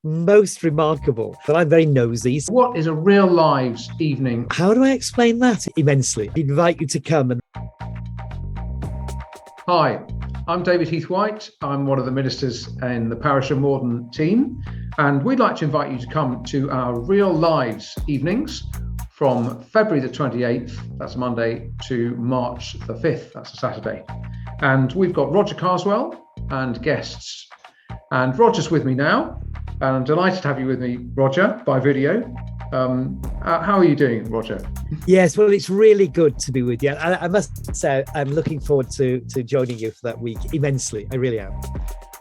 most remarkable. But I'm very nosy. What is a real lives evening? How do I explain that? Immensely. I invite you to come. Hi, I'm David Heath-White. I'm one of the ministers in the Parish of Morden team, and we'd like to invite you to come to our real lives evenings from February the 28th, that's Monday, to March the 5th, that's a Saturday. And we've got Roger Carswell and guests. And Roger's with me now, and I'm delighted to have you with me, Roger, by video. How are you doing, Roger? Yes, well, it's really good to be with you. I must say, I'm looking forward to joining you for that week immensely. I really am.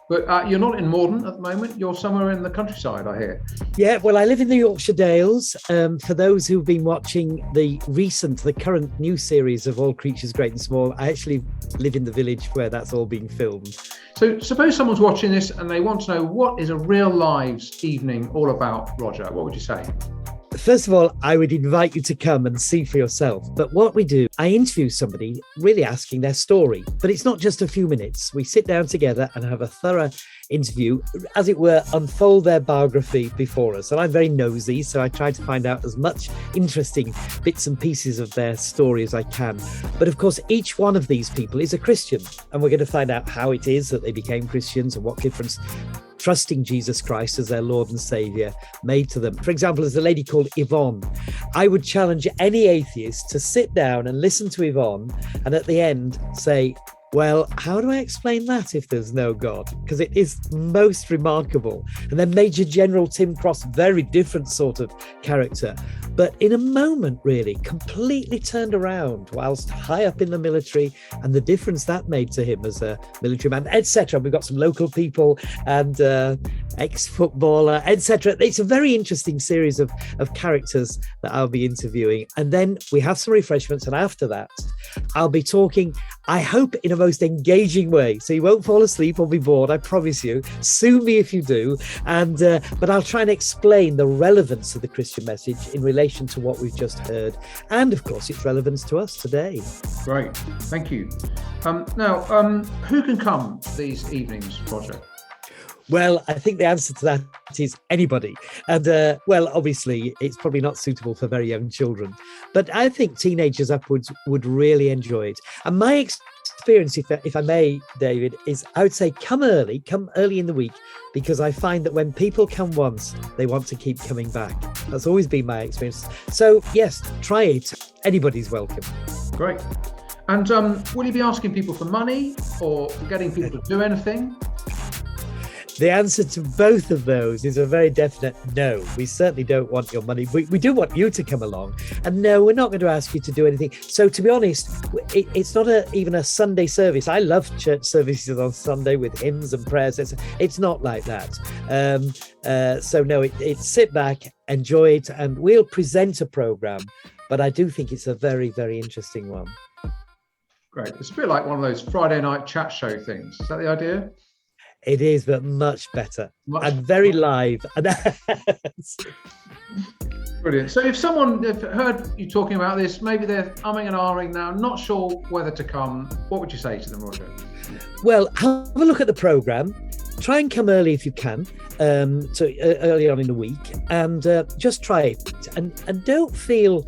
But you're not in Morden at the moment. You're somewhere in the countryside, I hear. Yeah, well, I live in the Yorkshire Dales. For those who've been watching the current new series of All Creatures Great and Small, I actually live in the village where that's all being filmed. So suppose someone's watching this and they want to know, what is a real lives evening all about, Roger? What would you say? First of all, I would invite you to come and see for yourself. But what we do, I interview somebody really asking their story. But it's not just a few minutes. We sit down together and have a thorough interview, as it were, unfold their biography before us. And I'm very nosy, so I try to find out as much interesting bits and pieces of their story as I can. But of course, each one of these people is a Christian, and we're going to find out how it is that they became Christians and what difference trusting Jesus Christ as their Lord and Saviour made to them. For example, there's a lady called Yvonne. I would challenge any atheist to sit down and listen to Yvonne and at the end say, well, how do I explain that if there's no God? Because it is most remarkable. And then Major General Tim Cross, very different sort of character, but in a moment really completely turned around whilst high up in the military, and the difference that made to him as a military man, etc. We've got some local people and ex-footballer, etc. It's a very interesting series of characters that I'll be interviewing. And then we have some refreshments, and after that I'll be talking, I hope, in a most engaging way, so you won't fall asleep or be bored, I promise you. Sue me if you do. And but I'll try and explain the relevance of the Christian message in relation to what we've just heard, and of course its relevance to us today. Great, thank you. Now, who can come these evenings, Roger? Well, I think the answer to that is anybody. And well, obviously, it's probably not suitable for very young children, but I think teenagers upwards would really enjoy it. And my experience, if I may, David, is I would say come early in the week, because I find that when people come once, they want to keep coming back. That's always been my experience. So yes, try it. Anybody's welcome. Great. And will you be asking people for money or getting people to do anything? The answer to both of those is a very definite no. We certainly don't want your money. We do want you to come along. And no, we're not going to ask you to do anything. So to be honest, it's not even a Sunday service. I love church services on Sunday with hymns and prayers. It's not like that. So no, it's sit back, enjoy it, and we'll present a programme. But I do think it's a very, very interesting one. Great. It's a bit like one of those Friday night chat show things. Is that the idea? It is, but much better and very live. Brilliant. So if someone heard you talking about this, maybe they're umming and ahhing now, not sure whether to come, what would you say to them, Roger? Well, have a look at the programme. Try and come early if you can, early on in the week, and just try it. And don't feel,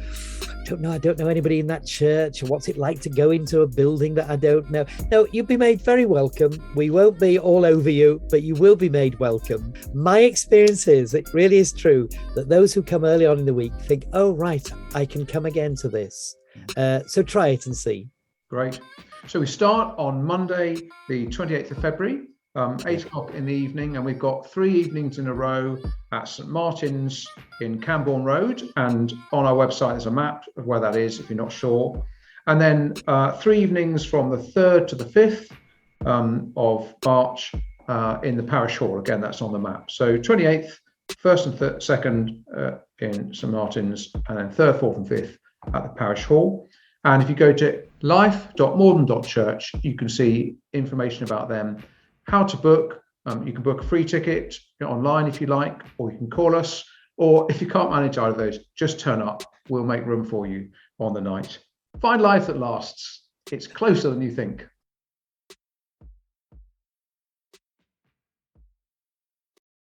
I don't know anybody in that church, or what's it like to go into a building that I don't know. No, you'll be made very welcome. We won't be all over you, but you will be made welcome. My experience is, it really is true, that those who come early on in the week think, oh, right, I can come again to this. So try it and see. Great. So we start on Monday, the 28th of February. 8 o'clock in the evening, and we've got 3 evenings in a row at St Martin's in Camborne Road, and on our website there's a map of where that is if you're not sure. And then 3 evenings from the 3rd to the 5th of March in the parish hall. Again, that's on the map. So 28th, 1st and 2nd in St Martin's, and then 3rd, 4th and 5th at the parish hall. And if you go to life.morden.church, you can see information about them, how to book. You can book a free ticket online if you like, or you can call us, or if you can't manage either of those, just turn up. We'll make room for you on the night. Find life that lasts. It's closer than you think.